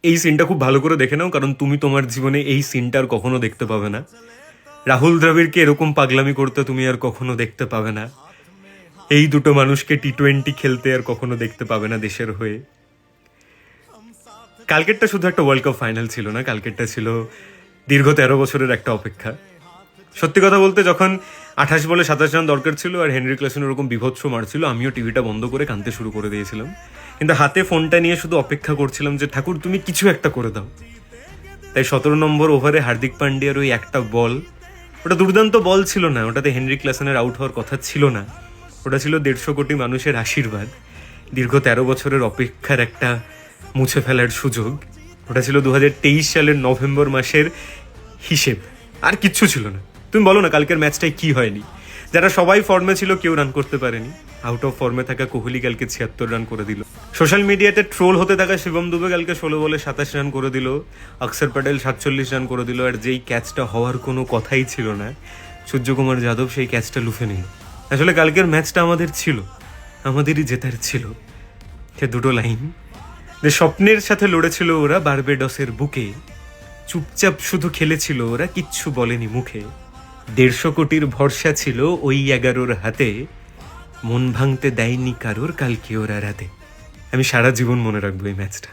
এই সিনটা খুব ভালো করে দেখে নাও, কারণ তুমি তোমার জীবনে এই সিনটা আর কখনো দেখতে পাবে না। রাহুল দ্রাবিড়কে এরকম পাগলামি করতে তুমি আর কখনো দেখতে পাবে না। এই দুটো মানুষকে টি-20 খেলতে আর কখনো দেখতে পাবে না দেশের হয়ে। কালকেরটা শুধু একটা ওয়ার্ল্ড কাপ ফাইনাল ছিল না, কালকেরটা ছিল দীর্ঘ 13 বছরের একটা অপেক্ষা। সত্যি কথা বলতে, যখন 28 বলে 27 রান দরকার ছিল আর হেনরি ক্লাসেন ওরকম বিভৎস মারছিল, আমিও টিভিটা বন্ধ করে কাঁদতে শুরু করে দিয়েছিলাম। কিন্তু হাতে ফোনটা নিয়ে শুধু অপেক্ষা করছিলাম যে ঠাকুর তুমি কিছু একটা করে দাও। তাই 17 নম্বর ওভারে হার্দিক পান্ডিয়ার ওই একটা বল, ওটা দুর্দান্ত বল ছিল না, ওটাতে হেনরি ক্লাসেনের আউট হওয়ার কথা ছিল না। ওটা ছিল 150 কোটি মানুষের আশীর্বাদ, দীর্ঘ 13 বছরের অপেক্ষার একটা মুছে ফেলার সুযোগ। ওটা ছিল 2023 সালের নভেম্বর মাসের হিসেব, আর কিচ্ছু ছিল না। তুমি বলো না কালকের ম্যাচটাই কি হয়নি? যারা সবাই ফর্মে ছিল কেউ রান করতে পারেনি। আউট অফ ফর্মে থাকা কোহলি কালকে 76 রান করে দিল। সোশ্যাল মিডিয়াতে ট্রোল হতে থাকা শিবম দুবে কালকে 16 বলে 27 রান করে দিল। অক্ষর প্যাটেল 47 রান করে দিল। আর যেই ক্যাচটা হওয়ার কোনো কথাই ছিল না, সূর্যকুমার যাদব সেই ক্যাচটা লুফে নিল। আসলে কালকের ম্যাচটা আমাদের ছিল, আমাদেরই জেতার ছিল। সে দুটো লাইন যে স্বপ্নের সাথে লড়েছিল ওরা বার্বেডসের বুকে, চুপচাপ শুধু খেলেছিল ওরা, কিচ্ছু বলেনি মুখে। 150 কোটির ভরসা ছিল ওই 11-র হাতে, মন ভাঙতে দেয়নি কারোর কালকে ওরা রাতে। আমি সারা জীবন মনে রাখবো এই ম্যাচটা।